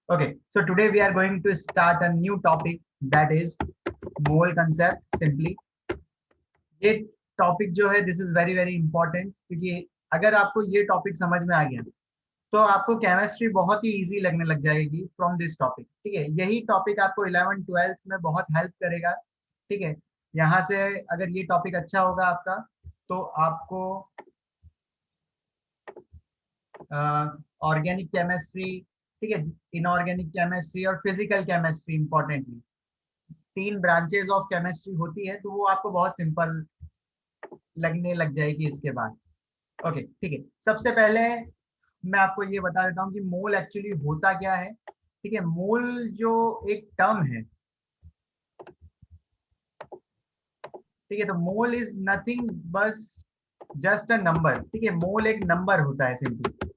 Okay, so today we are going to start a new topic, that is mole concept simply. ये topic जो है this is very very important, क्योंकि अगर आपको ये topic समझ में आ गया तो आपको केमिस्ट्री बहुत ही इजी लगने लग जाएगी फ्रॉम दिस टॉपिक। ठीक है, यही टॉपिक आपको 11 12th में बहुत हेल्प करेगा। ठीक है, यहाँ से अगर ये टॉपिक अच्छा होगा आपका तो आपको ऑर्गेनिक केमिस्ट्री, ठीक है, इनऑर्गेनिक केमिस्ट्री और physical chemistry, importantly 3 branches of chemistry होती है, तो वो आपको बहुत सिंपल लगने लग जाएगी इसके बाद। ओके ठीक है, सबसे पहले मैं आपको ये बता देता हूँ कि मोल एक्चुअली होता क्या है। ठीक है, मोल जो एक टर्म है, ठीक है, तो मोल इज नथिंग बस जस्ट अ नंबर। ठीक है, मोल एक नंबर होता है सिंपली।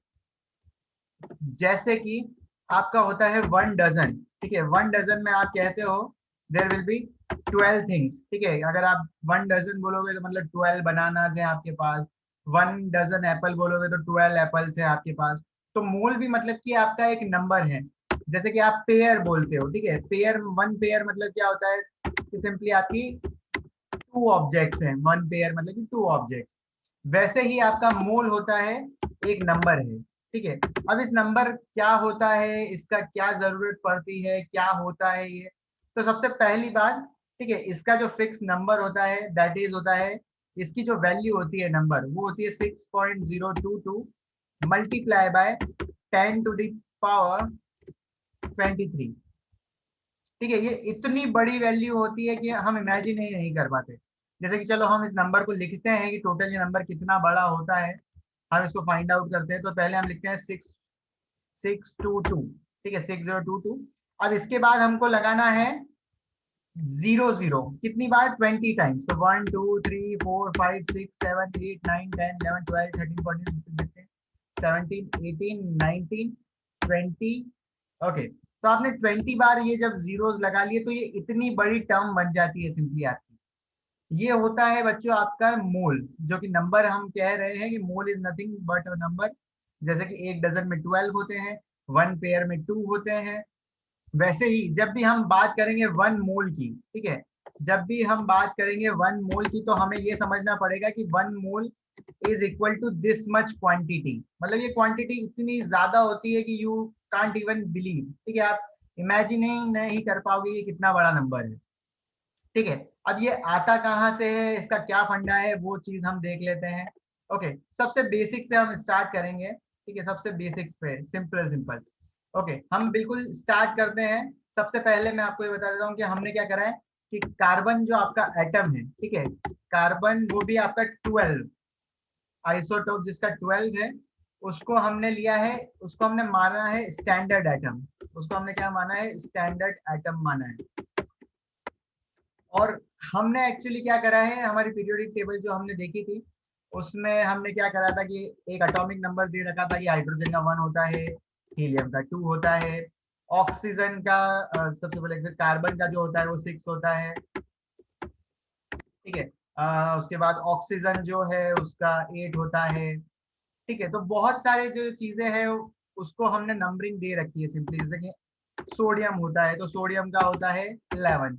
जैसे कि आपका होता है 1 डजन। ठीक है, 1 डजन में आप कहते हो देर विल बी 12 थिंग्स। ठीक है, अगर आप 1 डजन बोलोगे तो मतलब 12 बनानास है आपके पास। 1 डजन एप्पल बोलोगे तो 12 एप्पल्स है आपके पास। तो मोल भी मतलब कि आपका एक नंबर है। जैसे कि आप पेयर बोलते हो, ठीक है, पेयर 1 पेयर मतलब क्या होता है कि सिंपली आपकी 2 ऑब्जेक्ट्स हैं। 1 पेयर मतलब कि 2 ऑब्जेक्ट्स। वैसे ही आपका मोल होता है एक नंबर है। ठीक है, अब इस नंबर क्या होता है, इसका क्या जरूरत पड़ती है, क्या होता है ये, तो सबसे पहली बात, ठीक है, इसका जो फिक्स नंबर होता है दैट इज होता है, इसकी जो वैल्यू होती है नंबर वो होती है 6.022 मल्टीप्लाई बाय 10⁻23। ठीक है, ये इतनी बड़ी वैल्यू होती है कि हम इमेजिन ही नहीं कर पाते। जैसे कि चलो हम इस नंबर को लिखते हैं कि टोटल ये नंबर कितना बड़ा होता है, हम इसको फाइंड आउट करते हैं। तो पहले हम लिखते हैं 622। ठीक है, 6022। अब इसके बाद हमको लगाना है 00 कितनी बार, 20 टाइम्स। तो 1 2 3 4 5 6 7 8 9 10 11 12 13 14 15 16 17 18 19 20। ओके, तो आपने 20 बार ये जब जीरोस लगा लिए तो ये इतनी बड़ी टर्म बन जाती है सिंपली आपकी। ये होता है बच्चों आपका मोल, जो कि नंबर हम कह रहे हैं कि mole is nothing but a number. जैसे कि 1 डजन में 12 होते हैं, 1 पेयर में 2 होते हैं। वैसे ही जब भी हम बात करेंगे 1 मोल की, ठीक है, जब भी हम बात करेंगे 1 मोल की तो हमें ये समझना पड़ेगा कि 1 mole is equal to this much quantity. मतलब ये क्वांटिटी इतनी ज्यादा होती है कि यू कांट इवन बिलीव। ठीक है, आप इमेजिन ही नहीं कर पाओगे ये कितना बड़ा नंबर है। ठीक है, अब ये आता कहाँ से है, इसका क्या फंडा है, वो चीज हम देख लेते हैं। ओके, सबसे बेसिक से हम स्टार्ट करेंगे। ठीक है, सबसे बेसिक्स पे सिंपल सिंपल। ओके, हम बिल्कुल स्टार्ट करते हैं। सबसे पहले मैं आपको ये बता देता हूँ कि हमने क्या करा है कि कार्बन जो आपका एटम है, ठीक है, कार्बन वो भी आपका 12 आइसोटोप जिसका 12 है, उसको हमने लिया है, उसको हमने माना है स्टैंडर्ड एटम। उसको हमने क्या माना है, स्टैंडर्ड एटम माना है। और हमने एक्चुअली क्या करा है, हमारी पीरियोडिक टेबल जो हमने देखी थी उसमें हमने क्या करा था कि एक एटॉमिक नंबर दे रखा था कि हाइड्रोजन का 1 होता है, हीलियम का 2 होता है, ऑक्सीजन का सबसे पहले कार्बन का जो होता है वो 6 होता है। ठीक है, उसके बाद ऑक्सीजन जो है उसका 8 होता है। ठीक है, तो बहुत सारे जो चीजें हैं उसको हमने नंबरिंग दे रखी है सिंपली। जैसे कि सोडियम होता है तो सोडियम का होता है 11।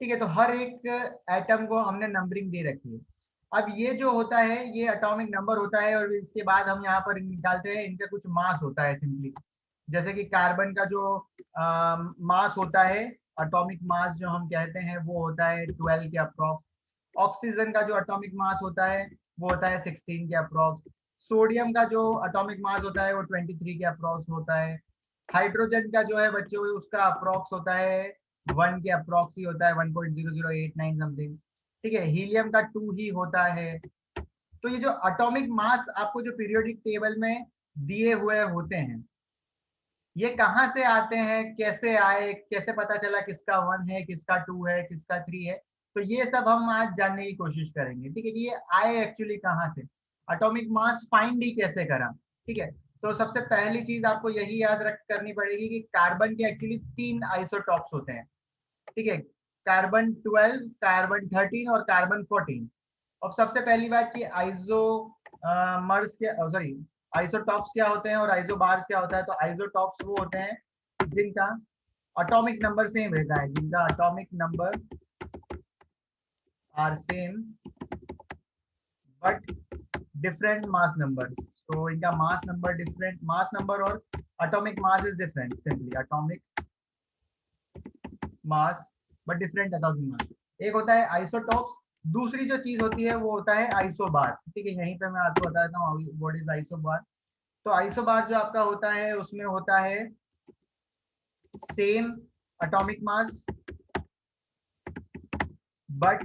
ठीक है, तो हर एक एटम को हमने नंबरिंग दे रखी है। अब ये जो होता है ये एटॉमिक नंबर होता है, और इसके बाद हम यहाँ पर निकालते हैं इनका कुछ मास होता है सिंपली। जैसे कि कार्बन का जो मास होता है, एटॉमिक मास जो हम कहते हैं वो होता है 12 के अप्रॉक्स। ऑक्सीजन का जो एटॉमिक मास होता है वो होता है 16 के अप्रॉक्स। सोडियम का जो एटॉमिक मास होता है वो 23 के अप्रॉक्स होता है। हाइड्रोजन का जो है बच्चों उसका अप्रॉक्स होता है 1 के अप्रॉक्स ही होता है, 1.0089 समथिंग। ठीक है, हीलियम का 2 ही होता है। तो ये जो एटॉमिक मास आपको जो पीरियोडिक टेबल में दिए हुए होते हैं, ये कहाँ से आते हैं, कैसे आए, कैसे पता चला किसका 1 है, किसका 2 है, किसका 3 है, तो ये सब हम आज जानने की कोशिश करेंगे। ठीक है, कि ये आए एक्चुअली कहाँ से, एटॉमिक मास फाइंड ही कैसे करा। ठीक है, तो सबसे पहली चीज आपको यही याद रख करनी पड़ेगी कि कार्बन के एक्चुअली 3 आइसोटॉप्स होते हैं। ठीक है, कार्बन 12, कार्बन 13 और कार्बन 14। अब सबसे पहली बात कि आइसो मर्स क्या, सॉरी, आइसोटॉप्स क्या होते हैं और आइसोबार्स क्या होता है। तो आइसोटॉप्स वो होते हैं जिनका एटॉमिक नंबर सेम रहता है, जिनका atomic number are same but different mass number. तो इनका mass number different, mass number और atomic mass is different, simply atomic mass but different atomic mass. एक होता है आइसोटॉप्स, दूसरी जो चीज होती है वो होता है आइसोबार। ठीक है, यहीं पे मैं आपको बता देता हूँ व्हाट इज आइसोबार। तो आइसोबार जो आपका होता है उसमें होता है same atomic mass but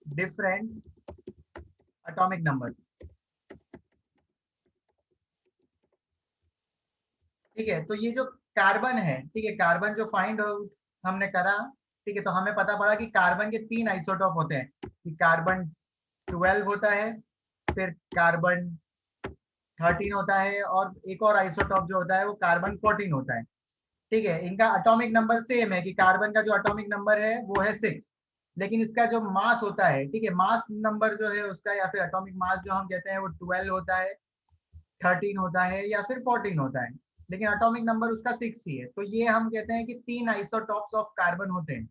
different atomic number. ठीक है, तो ये जो कार्बन है, ठीक है, कार्बन जो फाइंड आउट हमने करा, ठीक है, तो हमें पता पड़ा कि कार्बन के 3 आइसोटॉप होते हैं, कि कार्बन 12 होता है, फिर कार्बन 13 होता है, और एक और आइसोटॉप जो होता है वो कार्बन 14 होता है। ठीक है, इनका एटॉमिक नंबर सेम है, कि कार्बन का जो एटॉमिक नंबर है वो है 6, लेकिन इसका जो मास होता है, ठीक है, मास नंबर जो है उसका या फिर एटॉमिक मास जो हम कहते हैं वो 12 होता है, 13 होता है या फिर 14 होता है, लेकिन एटॉमिक नंबर उसका 6 ही है। तो ये हम कहते हैं कि 3 आइसोटॉप्स ऑफ कार्बन होते हैं।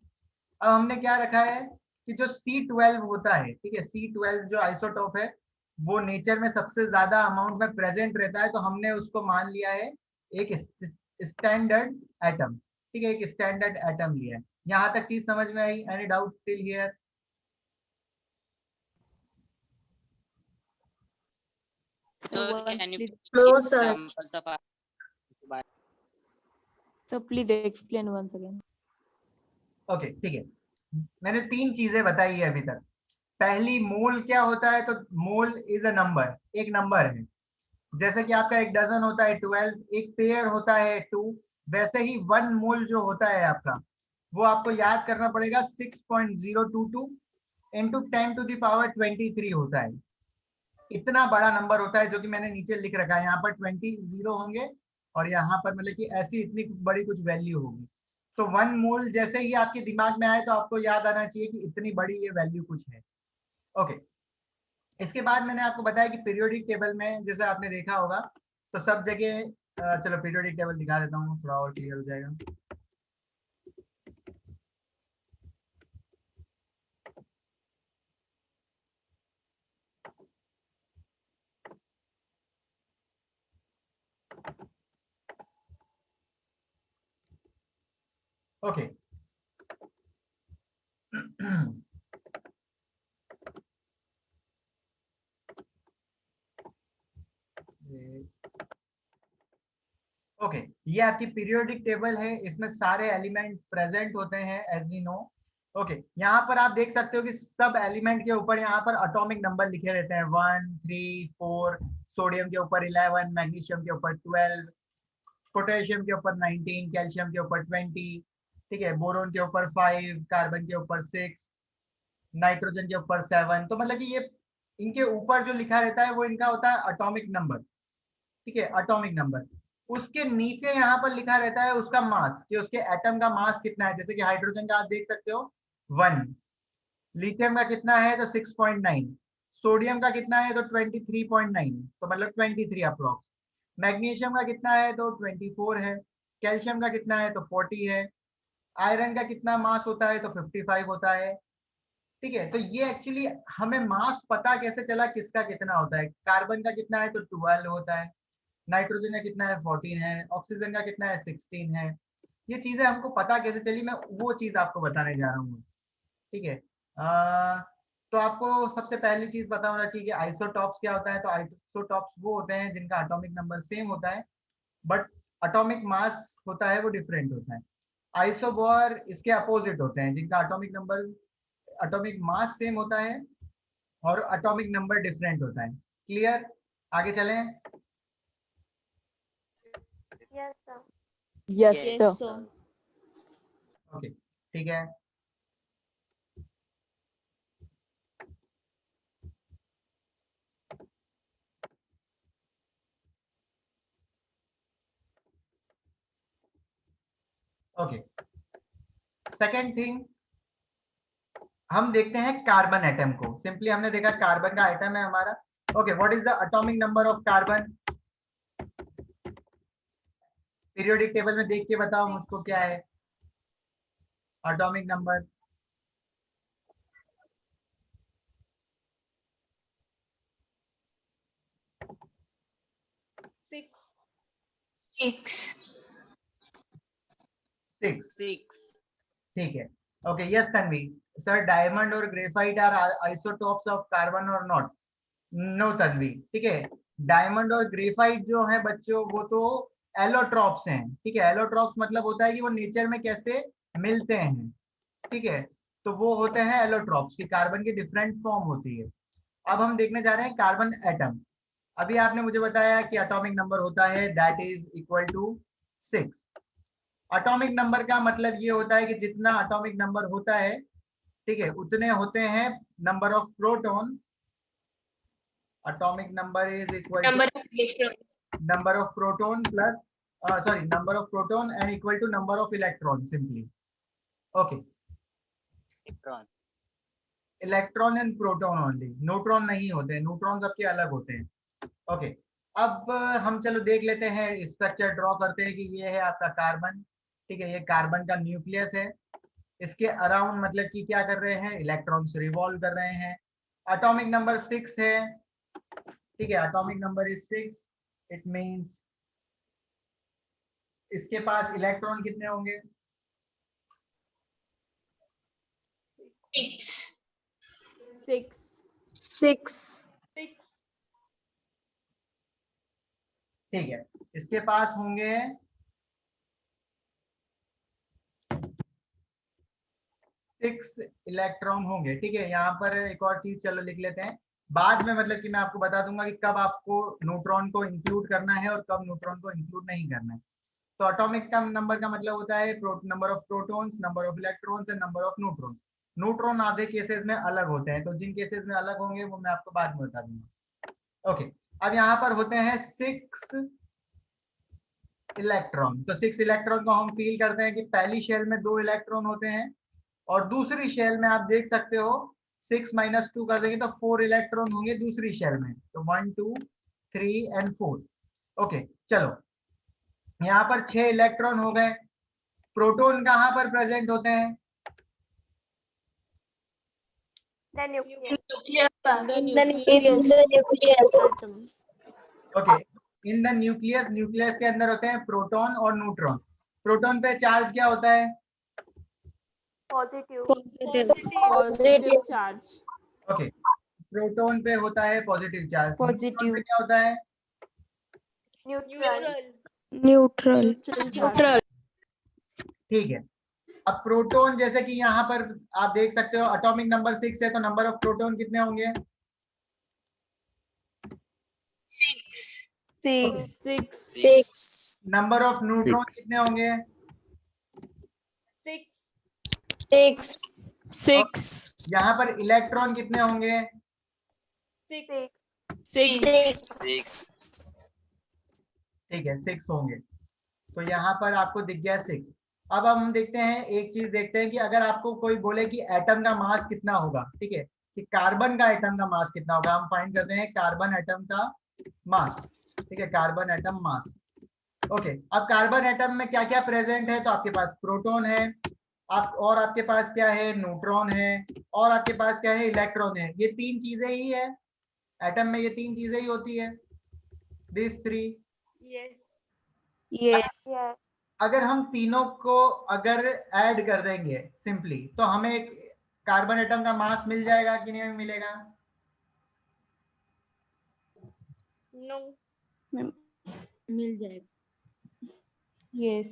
अब हमने क्या रखा है कि जो C12 होता है, ठीक है, C12 जो आइसोटॉप है वो नेचर में सबसे ज्यादा अमाउंट में प्रेजेंट रहता है, तो हमने उसको मान लिया है एक स्टैंडर्ड एटम। ठीक है, एक स्टैंडर्ड एटम लिया है। यहाँ तक चीज समझ में आई? Any doubt till here? Sir, can you No, give sir. examples of our So please explain once again. Okay, ठीक है, मैंने 3 चीजें बताई है अभी तक। पहली, मोल क्या होता है? तो मोल इज अ नंबर, एक नंबर है। जैसे कि आपका एक डजन होता है 12, एक पेयर होता है 2, वैसे ही 1 मोल जो होता है आपका, वो आपको याद करना पड़ेगा 6.022 इंटू 10 टू द पावर 23 होता है। इतना बड़ा नंबर होता है, जो कि मैंने नीचे लिख रखा है, यहाँ पर 20 जीरो होंगे और यहाँ पर मतलब कि ऐसी इतनी बड़ी कुछ वैल्यू होगी। तो 1 मोल जैसे ही आपके दिमाग में आए तो आपको याद आना चाहिए कि इतनी बड़ी ये वैल्यू कुछ है। ओके, इसके बाद मैंने आपको बताया कि पीरियोडिक टेबल में जैसे आपने देखा होगा तो सब जगह चलो पीरियोडिक टेबल दिखा देता हूँ, थोड़ा और क्लियर हो जाएगा। ओके ओके, ये आपकी पीरियोडिक टेबल है, इसमें सारे एलिमेंट प्रेजेंट होते हैं एज वी नो। ओके, यहाँ पर आप देख सकते हो कि सब एलिमेंट के ऊपर यहाँ पर एटॉमिक नंबर लिखे रहते हैं 1 3 4, सोडियम के ऊपर 11, मैग्नीशियम के ऊपर 12, पोटेशियम के ऊपर 19, कैल्शियम के ऊपर 20, ठीक है, बोरोन के ऊपर 5, कार्बन के ऊपर 6, नाइट्रोजन के ऊपर 7। तो मतलब कि ये इनके ऊपर जो लिखा रहता है वो इनका होता है एटॉमिक नंबर। ठीक है, एटॉमिक नंबर। उसके नीचे यहाँ पर लिखा रहता है उसका मास, कि उसके एटम का मास कितना है। जैसे कि हाइड्रोजन का आप देख सकते हो 1, लिथियम का कितना है तो 6.9, सोडियम का कितना है तो 23.9, तो मतलब 23 अप्रोक्स। मैग्नीशियम का कितना है तो 24 है, कैल्शियम का कितना है तो 40 है, आयरन का कितना मास होता है तो 55 होता है। ठीक है, तो ये एक्चुअली हमें मास पता कैसे चला किसका कितना होता है। कार्बन का कितना है तो 12 होता है, नाइट्रोजन का कितना है 14 है, ऑक्सीजन का कितना है 16 है। ये चीजें हमको पता कैसे चली, मैं वो चीज आपको बताने जा रहा हूँ। ठीक है, तो आपको सबसे पहली चीज पता होना चाहिए कि आइसोटॉप्स क्या होता है। तो आइसोटॉप्स वो होते हैं जिनका एटॉमिक नंबर सेम होता है बट एटॉमिक मास होता है वो डिफरेंट होता है। आइसोबॉर इसके अपोजिट होते हैं, जिनका atomic number atomic mass same होता है और एटॉमिक नंबर डिफरेंट होता है। क्लियर? आगे चलें। Yes, sir. Yes, Yes, sir. Okay, ठीक है, ओके। सेकेंड थिंग, हम देखते हैं कार्बन एटम को। सिंपली हमने देखा कार्बन का एटम है हमारा। Okay, what is the atomic number of carbon? Periodic table में देख के बताओ मुझको क्या है एटॉमिक नंबर। सिक्स। 6। ठीक है। Okay yes Tanvi. Sir diamond और graphite are isotopes of carbon और नॉट। नो तन्वी। ठीक है, डायमंड और ग्रेफाइट जो है बच्चों वो तो एलोट्रॉप्स हैं। ठीक है, एलोट्रॉप्स मतलब होता है कि वो नेचर में कैसे मिलते हैं। ठीक है, तो वो होते हैं एलोट्रॉप्स की कार्बन की डिफरेंट फॉर्म होती है। अब हम देखने जा रहे हैं कार्बन एटम। अभी आपने मुझे बताया कि एटॉमिक नंबर होता है that is equal to 6। Atomic number का मतलब ये होता है कि जितना एटॉमिक नंबर होता है, ठीक है, उतने होते हैं number of proton. Atomic number is equal to number of electrons. number of proton plus number of proton and equal to number of electron simply. Okay, electron. Electron and proton only, neutron नहीं होते हैं, neutron सबके अलग होते हैं। Okay अब हम चलो देख लेते हैं, स्ट्रक्चर ड्रॉ करते हैं कि ये है आपका कार्बन। ठीक है, ये कार्बन का न्यूक्लियस है। इसके अराउंड मतलब कि क्या कर रहे हैं, इलेक्ट्रॉन्स रिवॉल्व कर रहे हैं। एटॉमिक नंबर 6 है। ठीक है, atomic number is 6। It means इसके पास इलेक्ट्रॉन कितने होंगे? 6। ठीक है, इसके पास होंगे 6 इलेक्ट्रॉन होंगे। ठीक है, यहाँ पर एक और चीज चलो लिख लेते हैं, बाद में मतलब कि मैं आपको बता दूंगा कि कब आपको न्यूट्रॉन को इंक्लूड करना है और कब न्यूट्रॉन को इंक्लूड नहीं करना है। तो एटॉमिक का नंबर का मतलब होता है number of protons, number of electrons and number of neutrons. Neutron आधे केसेस में अलग होते हैं, तो जिन केसेस में अलग होंगे वो मैं आपको बाद में बता दूंगा। ओके, अब यहाँ पर होते हैं 6 इलेक्ट्रॉन। तो 6 इलेक्ट्रॉन को हम फील करते हैं कि पहली शेल में 2 इलेक्ट्रॉन होते हैं और दूसरी शेल में आप देख सकते हो 6 - 2 कर देंगे तो 4 इलेक्ट्रॉन होंगे दूसरी शेल में। तो 1 2 3 एंड 4। ओके चलो, यहाँ पर 6 इलेक्ट्रॉन हो गए। प्रोटॉन कहाँ पर प्रेजेंट होते हैं? Okay, in the nucleus. Nucleus के अंदर होते हैं प्रोटॉन और न्यूट्रॉन। प्रोटॉन पे चार्ज क्या होता है? Positive charge. ओके, प्रोटॉन पे होता है पॉजिटिव चार्ज। पॉजिटिव। पे क्या होता है? न्यूट्रल। ठीक है, अब प्रोटॉन जैसे कि यहाँ पर आप देख सकते हो एटॉमिक नंबर 6 है, तो नंबर ऑफ प्रोटॉन कितने होंगे? 6। नंबर ऑफ न्यूट्रॉन कितने होंगे? 6। यहाँ पर इलेक्ट्रॉन कितने होंगे? 6। ठीक है, 6 होंगे। तो यहाँ पर आपको दिख गया 6। अब हम देखते हैं, एक चीज देखते हैं कि अगर आपको कोई बोले कि एटम का मास कितना होगा, ठीक है, कि कार्बन का एटम का मास कितना होगा, हम फाइंड करते हैं कार्बन एटम का मास। ठीक है, कार्बन एटम मास। ओके, अब कार्बन एटम में क्या क्या प्रेजेंट है? तो आपके पास प्रोटॉन है, आप और आपके पास क्या है, न्यूट्रॉन है, और आपके पास क्या है, इलेक्ट्रॉन है। ये तीन चीजें ही है एटम में, ये तीन चीजें ही होती है, दिस 3। यस। अगर हम तीनों को अगर ऐड कर देंगे सिंपली, तो हमें एक कार्बन एटम का मास मिल जाएगा कि नहीं मिलेगा? मिल जाएगा। यस।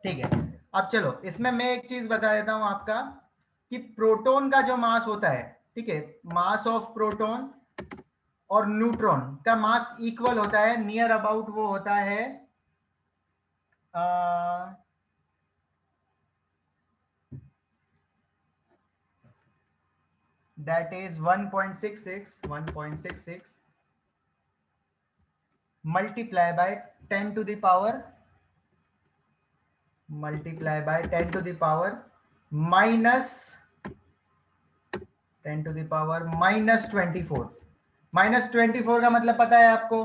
ठीक है, अब चलो इसमें मैं एक चीज बता देता हूं आपका कि प्रोटॉन का जो मास होता है, ठीक है, मास ऑफ प्रोटॉन और न्यूट्रॉन का मास इक्वल होता है, नियर अबाउट वो होता है that is 1.66 multiply by 10 to the power minus 10 to the power -24। -24 का मतलब पता है आपको?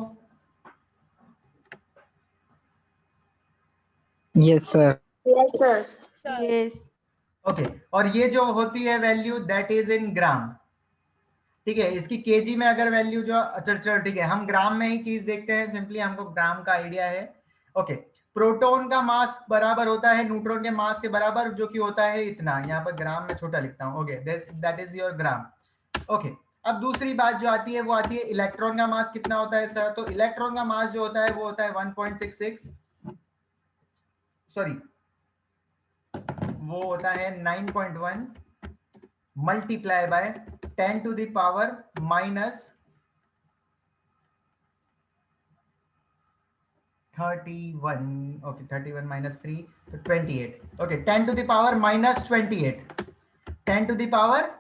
Yes, sir. Yes, sir. Yes. Okay, और ये जो होती है वैल्यू दैट इज इन ग्राम, ठीक है। इसकी केजी में अगर वैल्यू जो, अच्छा चलो ठीक है, हम ग्राम में ही चीज देखते हैं, सिंपली हमको ग्राम का आइडिया है। ओके, प्रोटॉन का मास बराबर होता है न्यूट्रॉन के मास के बराबर, जो कि होता है इतना, यहाँ पर ग्राम में छोटा लिखता हूँ। Okay, that is your gram. Okay, अब दूसरी बात जो आती है वो आती है इलेक्ट्रॉन का मास कितना होता है सर। तो इलेक्ट्रॉन का मास जो होता है वो होता है 1.66, सॉरी वो होता है 9.1 multiply by 10 to the power minus 31। Okay, 31 minus 3 तो 28। Okay, 10 to the power minus 28, 10 to the power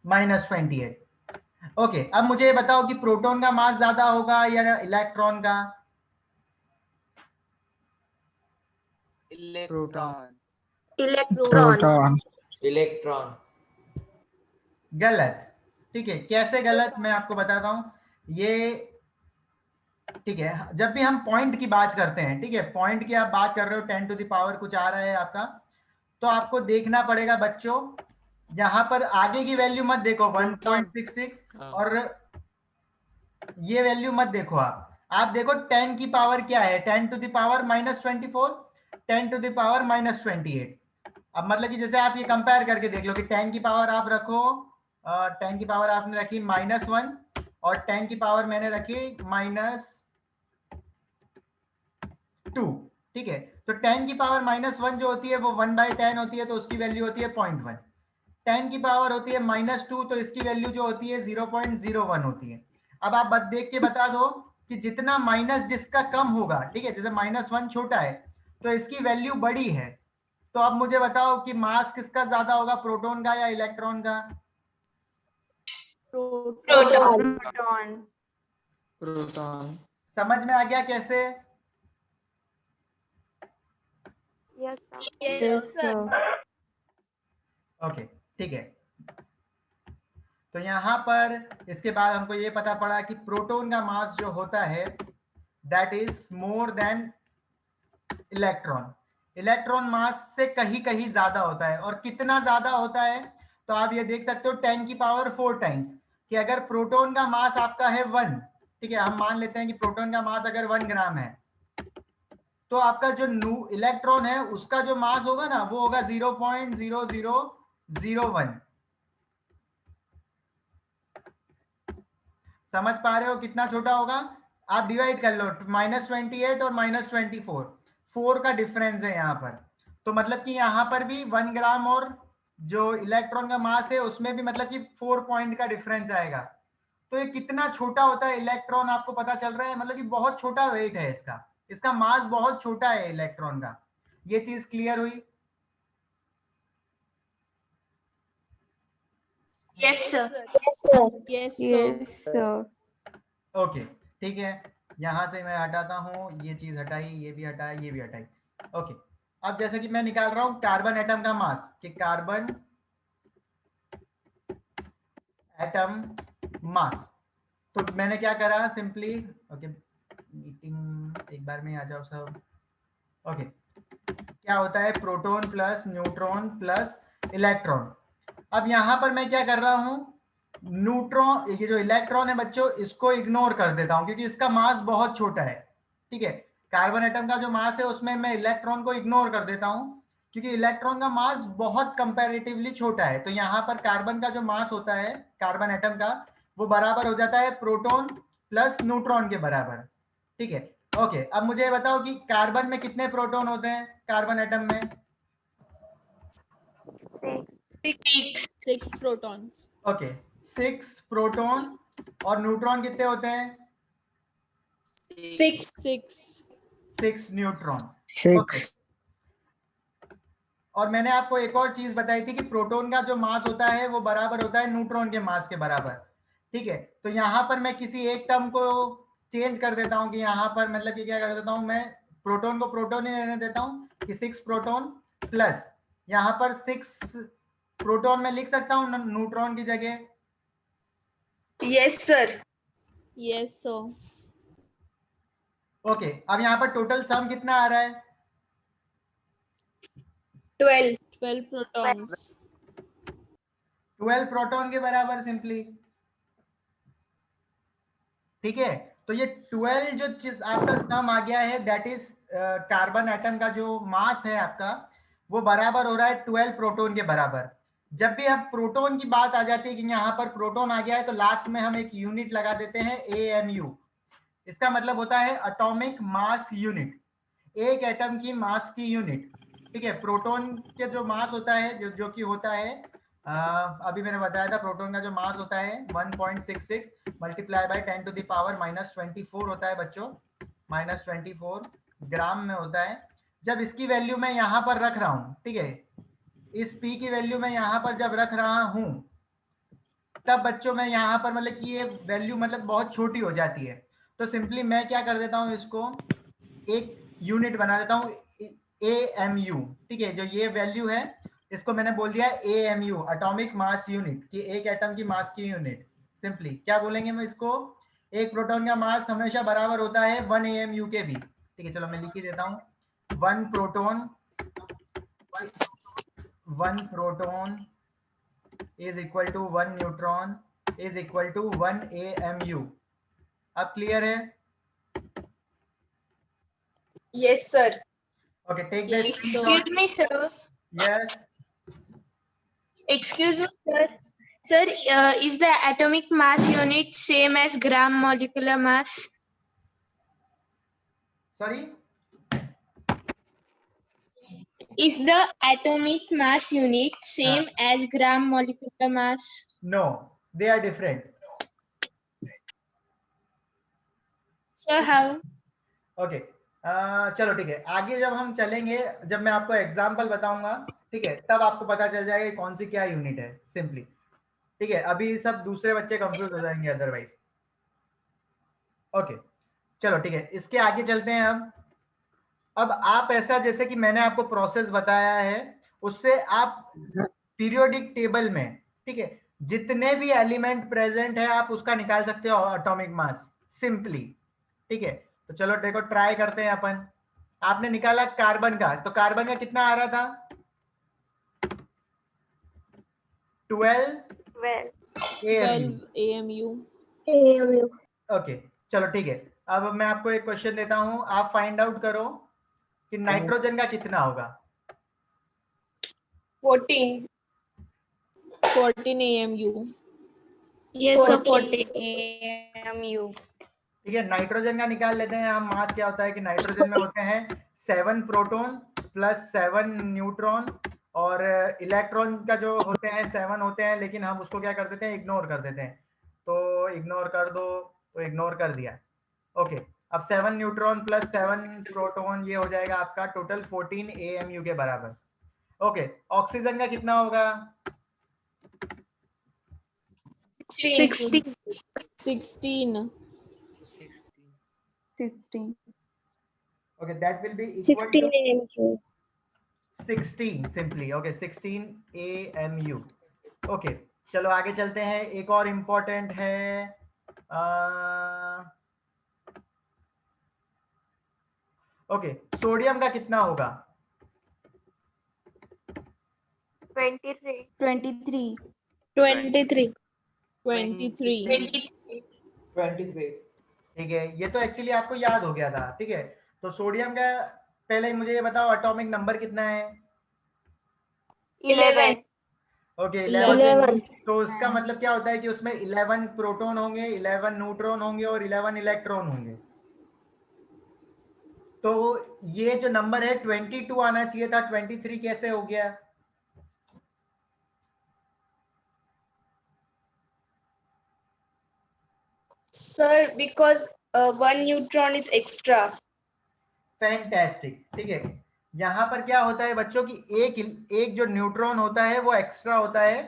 minus 28। Okay, अब मुझे ये बताओ कि प्रोटॉन का मास ज्यादा होगा या इलेक्ट्रॉन का। इलेक्ट्रॉन। Electron. Proton. इलेक्ट्रॉन। गलत। ठीक है, कैसे गलत, मैं आपको बताता हूं। ये ठीक है, जब भी हम पॉइंट की बात करते हैं, ठीक है, पॉइंट की आप बात कर रहे हो, 10 टू द पावर कुछ आ रहा है आपका, तो आपको देखना पड़ेगा बच्चों, यहां पर आगे की वैल्यू मत देखो 1.66, और ये वैल्यू मत देखो। आप देखो 10 की पावर क्या है, 10 to the power minus 24, 10 to the power minus 28। अब मतलब कि जैसे आप ये कंपेयर करके देख लो कि 10 की पावर आप रखो, 10 की पावर आपने रखी -1, और 10 की पावर मैंने रखी -2, ठीक है। तो 10 की पावर -1 जो होती है वो 1/10 होती है, तो उसकी वैल्यू होती है 0.1। 10 की पावर होती है -2, तो इसकी वैल्यू जो होती है 0.01 होती है। अब आप देख के बता दो कि जितना माइनस जिसका कम होगा, ठीक है, जैसे -1 छोटा है तो इसकी वैल्यू बड़ी है। तो अब मुझे बताओ कि मास किसका ज्यादा होगा, प्रोटॉन का या इलेक्ट्रॉन का। Proton. Proton. Proton. समझ में आ गया कैसे। Yes, sir. Yes, Yes, sir. sir. Okay, ठीक है। तो यहां पर इसके बाद हमको ये पता पड़ा कि प्रोटॉन का मास जो होता है that is more than electron. Electron mass से कहीं कहीं ज्यादा होता है, और कितना ज्यादा होता है, तो आप ये देख सकते हो 10 की पावर 4 टाइम्स, कि अगर प्रोटॉन का मास आपका है 1, ठीक है, हम मान लेते हैं कि प्रोटॉन का मास अगर 1 ग्राम है, तो आपका जो इलेक्ट्रॉन है उसका जो मास होगा ना वो होगा 0.0001। समझ पा रहे हो कितना छोटा होगा। आप डिवाइड कर लो, -28 और -24, 4 का डिफरेंस है यहाँ पर। तो मतलब कि यहाँ पर भी 1 ग्राम और जो इलेक्ट्रॉन का मास है उसमें भी मतलब कि 4 पॉइंट का डिफरेंस आएगा। तो ये कितना छोटा होता है इलेक्ट्रॉन, आपको पता चल रहा है, मतलब कि बहुत छोटा वेट है इसका, इसका मास बहुत छोटा है इलेक्ट्रॉन का। ये चीज क्लियर हुई। Yes, sir. Yes, sir. Yes, sir. Yes, sir. Okay, ठीक है, यहां से मैं हटाता हूं, ये चीज हटाई, ये भी हटाई, ये भी हटाई। ओके, अब जैसे कि मैं निकाल रहा हूं कार्बन एटम का मास, कि कार्बन एटम मास, तो मैंने क्या करा सिंपली। ओके, मीटिंग एक बार में आ जाओ सब। ओके, क्या होता है, proton plus neutron plus electron. अब यहां पर मैं क्या कर रहा हूं, न्यूट्रॉन, ये जो इलेक्ट्रॉन है बच्चों इसको इग्नोर कर देता हूं क्योंकि इसका मास बहुत छोटा है, ठीक है। कार्बन एटम का जो मास है उसमें मैं इलेक्ट्रॉन को इग्नोर कर देता हूं क्योंकि इलेक्ट्रॉन का मास बहुत कंपैरेटिवली छोटा है। तो यहाँ पर कार्बन का जो मास होता है कार्बन एटम का, वो बराबर हो जाता है प्रोटॉन प्लस न्यूट्रॉन के बराबर, ठीक है। ओके, अब मुझे बताओ कि कार्बन में कितने प्रोटॉन होते हैं, कार्बन एटम में। Six protons. ओके, 6 प्रोटॉन, और न्यूट्रॉन कितने होते हैं, Six. 6 न्यूट्रॉन। ओके, 6. और मैंने आपको एक और चीज बताई थी कि प्रोटॉन का जो मास होता है वो बराबर होता है न्यूट्रॉन के मास के बराबर, ठीक है। तो यहाँ पर मैं किसी एक टर्म को चेंज कर देता हूँ, कि यहाँ पर मतलब कि क्या कर देता हूँ, मैं प्रोटॉन को प्रोटॉन ही रहने देता हूँ कि 6 प्रोटॉन प्लस यहाँ पर 6 प्रोटॉन में लिख सकता हूँ न्यूट्रॉन की जगह। Yes, sir. Yes, sir. Okay, अब यहाँ पर टोटल सम कितना आ रहा है, 12. 12 protons. 12 प्रोटॉन के बराबर सिंपली। ठीक है, तो ये 12 जो चीज आपका सम आ गया है, दैट इज कार्बन एटम का जो मास है आपका, वो बराबर हो रहा है 12 प्रोटॉन के बराबर। जब भी अब प्रोटॉन की बात आ जाती है कि यहाँ पर प्रोटॉन आ गया है, तो लास्ट में हम एक यूनिट लगा देते हैं AMU। इसका मतलब होता है एटॉमिक मास यूनिट, एक एटम की मास की यूनिट। ठीक है, प्रोटॉन के जो मास होता है, जो कि होता है अभी मैंने बताया था, प्रोटॉन का जो मास होता है 1.66 multiply by 10 to the power -24 होता है बच्चों, -24 ग्राम में होता है। जब इसकी वैल्यू मैं यहाँ पर रख रहा हूँ, ठीक है, इस P की वैल्यू मैं यहाँ पर जब रख रहा हूँ, तब बच्चों में यहाँ पर मतलब कि ये वैल्यू मतलब बहुत छोटी हो जाती है। तो सिंपली मैं क्या कर देता हूँ, इसको एक यूनिट बना देता हूँ AMU। ठीक है, जो ये वैल्यू है इसको मैंने बोल दिया AMU, एटॉमिक मास यूनिट, कि एक एटम की मास की यूनिट। सिंपली क्या बोलेंगे मैं इसको, एक प्रोटॉन का मास हमेशा बराबर होता है 1 AMU के भी। ठीक है, चलो मैं लिख ही देता हूँ, 1 proton is equal to 1 neutron is equal to 1 AMU। अब क्लियर है? Yes, sir. Okay, take the Yes, screenshot. Excuse me, sir. Yes. Excuse me, sir. Sir, is the atomic mass unit same as gram molecular mass? Sorry. Is the atomic mass unit same as gram molecular mass? No, they are different. Sir, how? Okay. चलो ठीक है, आगे जब हम चलेंगे, जब मैं आपको एग्जाम्पल बताऊंगा, ठीक है, तब आपको पता चल जाएगा कि कौन सी क्या यूनिट है सिंपली। ठीक है, अभी सब दूसरे बच्चे कंफ्यूज हो जाएंगे अदरवाइज। ओके, चलो ठीक है, इसके आगे चलते हैं। अब आप ऐसा, जैसे कि मैंने आपको प्रोसेस बताया है, उससे आप पीरियोडिक टेबल में, ठीक है, जितने भी एलिमेंट प्रेजेंट है आप उसका निकाल सकते हो एटॉमिक मास सिंपली। ठीक है, तो चलो देखो ट्राई करते हैं अपन। आपने निकाला कार्बन का, तो कार्बन का कितना आ रहा था, 12 AMU। 12 AMU. ओके, चलो ठीक है, अब मैं आपको एक क्वेश्चन देता हूं, आप फाइंड आउट करो कि नाइट्रोजन का कितना होगा। 14. 14 AMU. Yes, sir, 14 14. AMU. ठीक है, नाइट्रोजन का निकाल लेते हैं हम। मास क्या होता है कि नाइट्रोजन में होते हैं 7 प्रोटॉन प्लस 7 न्यूट्रॉन, और इलेक्ट्रॉन का जो होते हैं 7 होते हैं, लेकिन हम उसको क्या कर देते हैं, इग्नोर कर देते हैं। तो इग्नोर कर दो, तो इग्नोर कर दिया। ओके, अब 7 न्यूट्रॉन प्लस 7 प्रोटॉन, ये हो जाएगा आपका टोटल 14 AMU के बराबर। ओके, ऑक्सीजन का कितना होगा, 16. 16. 16. Okay, that will be equal to AMQ. 16 simply. Okay, 16 AMU। Okay, चलो आगे चलते हैं। एक और इम्पोर्टेंट है, ओके, सोडियम का कितना होगा, 23. 23. 23. 23. 23. ठीक है, ये तो एक्चुअली आपको याद हो गया था। ठीक है, तो सोडियम का पहले मुझे ये बताओ एटॉमिक नंबर कितना है। 11. ओके, 11. तो उसका मतलब क्या होता है कि उसमें 11 प्रोटॉन होंगे, 11 न्यूट्रॉन होंगे और 11 इलेक्ट्रॉन होंगे। तो ये जो नंबर है 22 आना चाहिए था, 23 कैसे हो गया। Sir, because 1 neutron is extra. Fantastic. ठीक है, यहाँ पर क्या होता है बच्चों की, एक जो न्यूट्रॉन होता है वो एक्स्ट्रा होता है,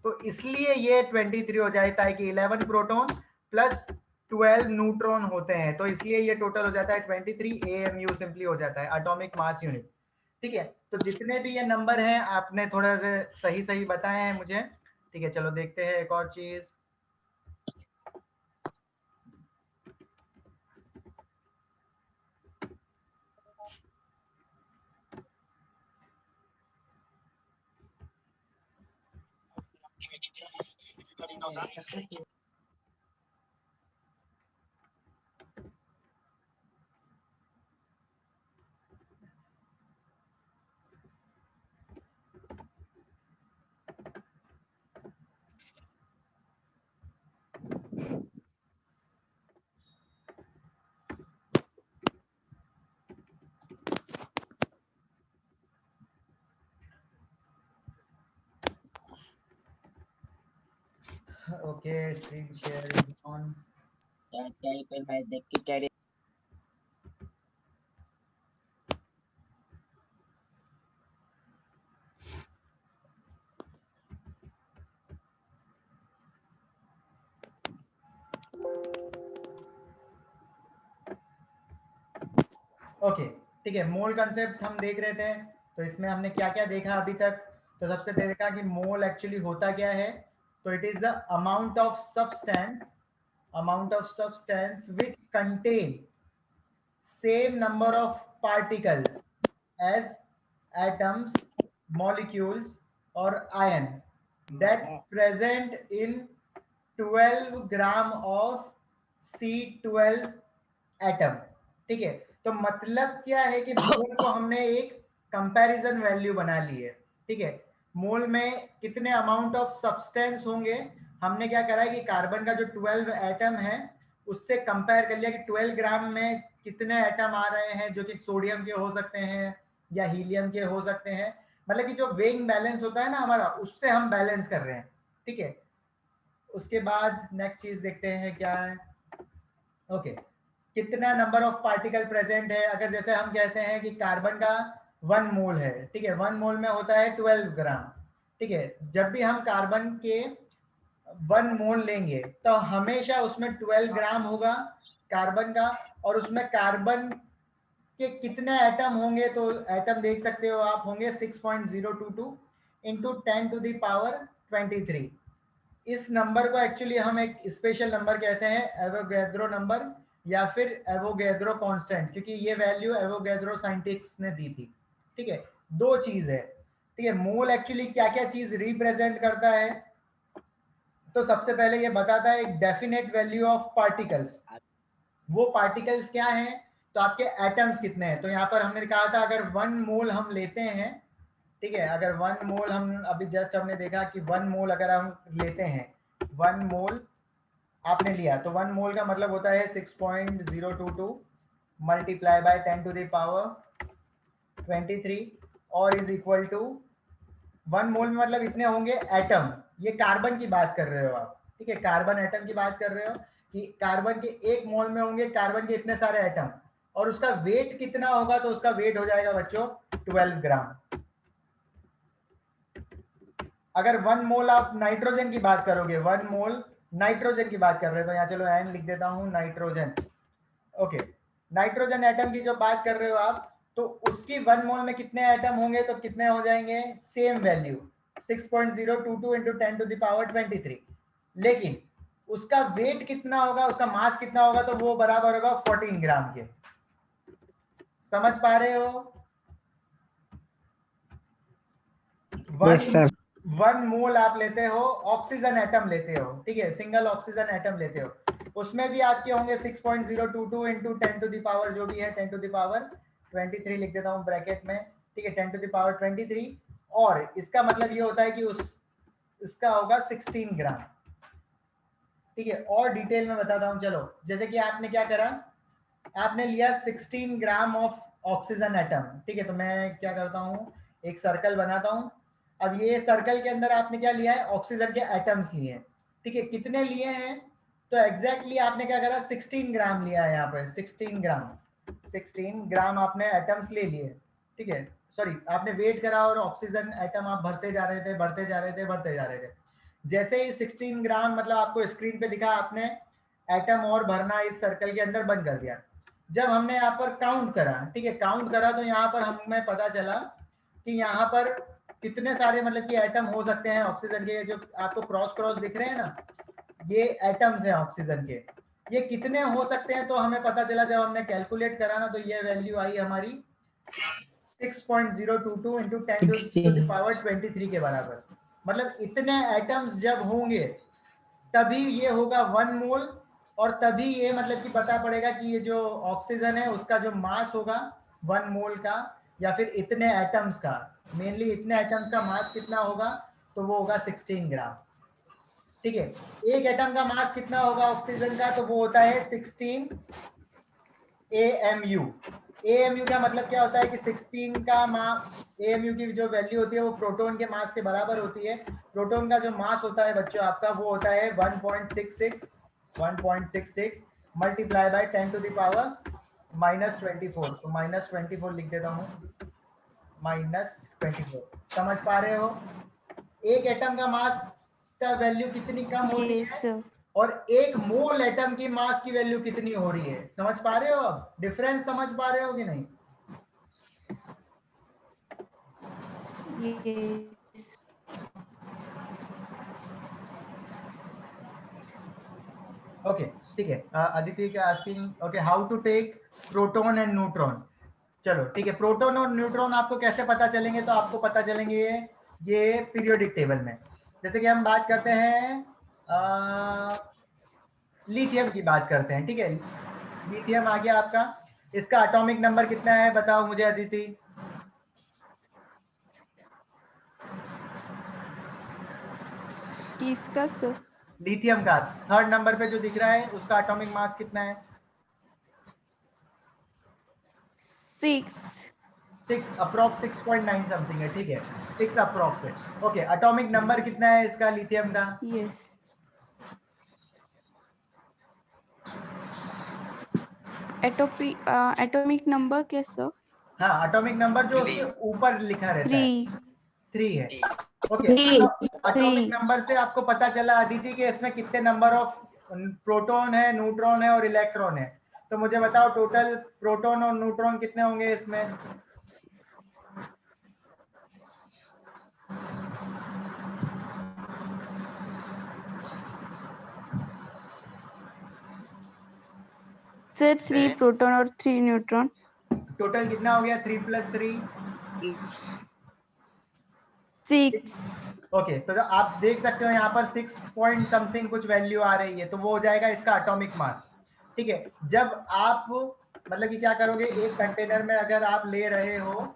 तो इसलिए ये 23 हो जाता है कि 11 प्रोटॉन प्लस 12 न्यूट्रॉन होते हैं, तो इसलिए ये टोटल हो जाता है 23 AMU सिंपली हो जाता है, एटॉमिक मास यूनिट। ठीक है, तो जितने भी ये नंबर हैं आपने थोड़ा से सही सही बताए हैं मुझे। ठीक है, चलो देखते हैं एक और चीज। Okay, screen share on. आज का आईपीएल मैच देख के क्या ओके ठीक है, मोल कंसेप्ट हम देख रहे थे। तो इसमें हमने क्या क्या देखा अभी तक? तो सबसे पहले देखा कि मोल एक्चुअली होता क्या है। तो it is the amount of substance which contain same number of particles as atoms, molecules और ion that present in 12 gram of C12 atom. ठीक है, तो मतलब क्या है कि मोल को हमने एक कंपैरिजन वैल्यू बना ली है। ठीक है, मोल में कितने अमाउंट ऑफ सब्सटेंस होंगे, हमने क्या करा है कि कार्बन का जो 12 एटम है उससे कंपेयर कर लिया कि 12 ग्राम में कितने एटम आ रहे हैं, जो कि सोडियम के हो सकते हैं या हीलियम के हो सकते हैं। मतलब कि जो वेइंग बैलेंस होता है ना हमारा, उससे हम बैलेंस कर रहे हैं। ठीक है, उसके बाद नेक्स्ट चीज देखते हैं क्या है। ओके, कितना नंबर ऑफ पार्टिकल प्रेजेंट है। अगर जैसे हम कहते हैं कि कार्बन का 1 मोल है, ठीक है, 1 मोल में होता है 12 ग्राम। ठीक है, जब भी हम कार्बन के 1 मोल लेंगे तो हमेशा उसमें 12 ग्राम होगा कार्बन का, और उसमें कार्बन के कितने एटम होंगे, तो एटम देख सकते हो आप, होंगे 6.022 इंटू 10 टू द पावर 23। इस नंबर को एक्चुअली हम एक स्पेशल नंबर कहते हैं, एवोगैड्रो नंबर या फिर एवोगैड्रो कांस्टेंट, क्योंकि ये वैल्यू एवोगैड्रो साइंटिस्ट ने दी थी। ठीक है, दो चीज है। ठीक है, मोल एक्चुअली क्या क्या चीज रिप्रेजेंट करता है। तो सबसे पहले ये बताता है एक डेफिनेट वैल्यू ऑफ पार्टिकल्स। वो पार्टिकल्स क्या हैं, तो आपके एटम्स कितने हैं। तो यहाँ पर हमने कहा था अगर 1 मोल हम लेते हैं, ठीक है, अगर 1 मोल हम अभी जस्ट हमने देखा कि 1 मोल अगर हम लेते हैं, 1 मोल आपने लिया, तो 1 मोल का मतलब होता है 6.022 multiply by 10 to the power 23 और इज इक्वल टू 1 मोल में मतलब इतने होंगे एटम। ये कार्बन की बात कर रहे हो आप। ठीक है, कार्बन एटम की बात कर रहे हो कि कार्बन के 1 मोल में होंगे कार्बन के इतने सारे एटम, और उसका वेट कितना होगा, तो उसका वेट हो जाएगा बच्चों 12 ग्राम। अगर 1 मोल आप नाइट्रोजन की बात करोगे, 1 मोल नाइट्रोजन की बात कर रहे हो, तो यहाँ चलो एन लिख देता हूँ, नाइट्रोजन। ओके, नाइट्रोजन एटम की जो बात कर रहे हो आप, तो उसकी 1 मोल में कितने एटम होंगे, तो कितने हो जाएंगे, same value 6.022 into 10 to the power 23। लेकिन उसका वेट कितना होगा, उसका मास कितना होगा, तो वो बराबर होगा 14 ग्राम के। समझ पा रहे हो? Yes, sir. 1 मोल आप लेते हो, ऑक्सीजन एटम लेते हो, ठीक है, सिंगल ऑक्सीजन एटम लेते हो, उसमें भी आपके होंगे 6.022 इंटू 10 टू द पावर जो भी है 10 टू द पावर 23 लिख देता हूँ ब्रैकेट में। ठीक है, 10 टू द पावर 23, और इसका मतलब ये होता है कि इसका होगा 16 ग्राम। ठीक है, और डिटेल में बताता हूँ। चलो, जैसे कि आपने क्या करा, आपने लिया 16 ग्राम ऑफ ऑक्सीजन एटम। ठीक है, तो मैं क्या करता हूँ, एक सर्कल बनाता हूँ। अब ये सर्कल के अंदर आपने क्या लिया है, ऑक्सीजन के एटम्स लिए हैं। ठीक है, कितने लिए हैं, तो एग्जैक्टली आपने क्या करा, 16 ग्राम लिया है यहाँ पे, 16 ग्राम आपने एटम्स ले लिए। ठीक है, सॉरी, आपने वेट करा और ऑक्सीजन एटम आप भरते जा रहे थे। जैसे ही 16 ग्राम मतलब आपको स्क्रीन पे दिखा, आपने एटम और भरना इस सर्कल के अंदर बंद कर दिया। जब हमने यहाँ पर काउंट करा, ठीक है, काउंट करा, तो यहाँ पर हमें पता चला कि यहाँ पर कितने सारे मतलब कि एटम हो सकते हैं ऑक्सीजन के। जो आपको क्रॉस दिख रहे हैं ना, ये एटम्स हैं ऑक्सीजन के, ये कितने हो सकते हैं, तो हमें पता चला जब हमने कैलकुलेट करा ना, तो ये वैल्यू आई हमारी 6.022 इंटू 10 टू द पावर 23 के बराबर। मतलब इतने एटम्स जब होंगे तभी ये होगा 1 मोल, और तभी ये मतलब कि पता पड़ेगा कि ये जो ऑक्सीजन है उसका जो मास होगा 1 मोल का, या फिर इतने एटम्स का, मेनली इतने एटम्स का मास कितना होगा, तो वो होगा 16 ग्राम। ठीक है, एक एटम का मास कितना होगा ऑक्सीजन का, तो वो होता है 16 AMU। AMU का मतलब क्या होता है कि 16 का मास, AMU की जो वैल्यू होती है वो प्रोटॉन के मास के बराबर होती है। प्रोटॉन का जो मास होता है बच्चों आपका वो होता है 1.66 multiply by 10 to the power -24। तो -24 लिख देता हूँ, -24। समझ पा रहे हो, एक एटम का मास का वैल्यू कितनी कम होती Yes, है, sir. और एक मोल एटम की मास की वैल्यू कितनी हो रही है। समझ पा रहे हो, अब डिफरेंस समझ पा रहे हो कि नहीं? Yes. ओके ठीक है, अदिति का asking, okay how to take proton and neutron. चलो ठीक है, प्रोटॉन और न्यूट्रॉन आपको कैसे पता चलेंगे, तो आपको पता चलेंगे ये पीरियोडिक टेबल में। जैसे कि हम बात करते हैं लिथियम की बात करते हैं। ठीक है, लिथियम आ गया आपका, इसका एटॉमिक नंबर कितना है बताओ मुझे अदिति। किसका सर? लिथियम का 3rd नंबर पे जो दिख रहा है उसका एटॉमिक मास कितना है? 6 अप्रॉक्स 6.9 समथिंग है। ठीक है, 6 अप्रॉक्स है। ओके, एटॉमिक नंबर कितना है इसका लिथियम का? Yes. Atomic number क्या सर? हाँ, एटॉमिक नंबर जो उसके ऊपर लिखा रहता है 3 है। ओके, एटॉमिक नंबर से आपको पता चला अदिति कि इसमें कितने नंबर ऑफ प्रोटॉन है, न्यूट्रॉन है और इलेक्ट्रॉन है। तो मुझे बताओ टोटल प्रोटॉन और न्यूट्रॉन कितने होंगे इसमें? सर 3 प्रोटॉन और 3 न्यूट्रॉन। टोटल कितना हो गया? 3 + 3 6। ओके, तो आप देख सकते हो यहाँ पर 6 पॉइंट समथिंग कुछ वैल्यू आ रही है, तो वो हो जाएगा इसका एटॉमिक मास। ठीक है, जब आप मतलब कि क्या करोगे, एक कंटेनर में अगर आप ले रहे हो,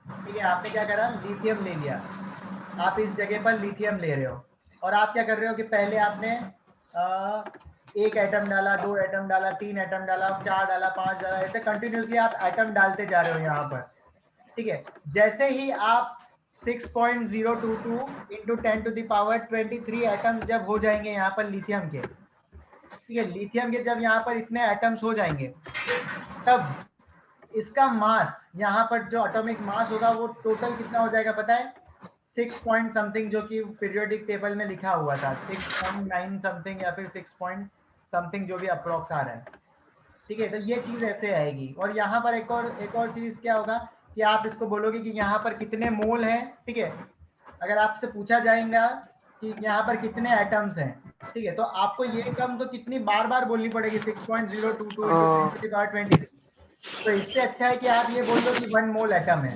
ठीक है, आपने क्या करा, लिथियम ले लिया, आप इस जगह पर लिथियम ले रहे हो, और आप क्या कर रहे हो कि पहले आपने एक एटम डाला, 2 एटम डाला, 3 एटम डाला, 4 डाला, 5 डाला, ऐसे कंटिन्यूसली आप एटम डालते जा रहे हो यहाँ पर। ठीक है, जैसे ही आप 6.022 into 10 to the power 23 atoms जब हो जाएंगे यहाँ पर लिथियम के, ठीक है, लिथियम के जब यहाँ पर इतने एटम्स हो जाएंगे, तब इसका मास यहाँ पर जो एटॉमिक मास होगा वो टोटल कितना हो जाएगा पता है? 6 पॉइंट समथिंग, जो कि पीरियोडिक टेबल में लिखा हुआ था 6.9 समथिंग या फिर 6 पॉइंट समथिंग, जो भी अप्रोक्स आ रहा है। ठीक है, तो ये चीज ऐसे आएगी। और यहाँ पर एक और चीज क्या होगा कि आप इसको बोलोगे कि यहाँ पर कितने मोल हैं। ठीक है, अगर आपसे पूछा जाएगा कि यहाँ पर कितने एटम्स हैं, ठीक है, तो आपको ये टर्म तो कितनी बार बार बोलनी पड़ेगी, 6.022 into 10 to the power 23। तो इससे अच्छा है कि आप ये बोल दो कि 1 मोल एटम है।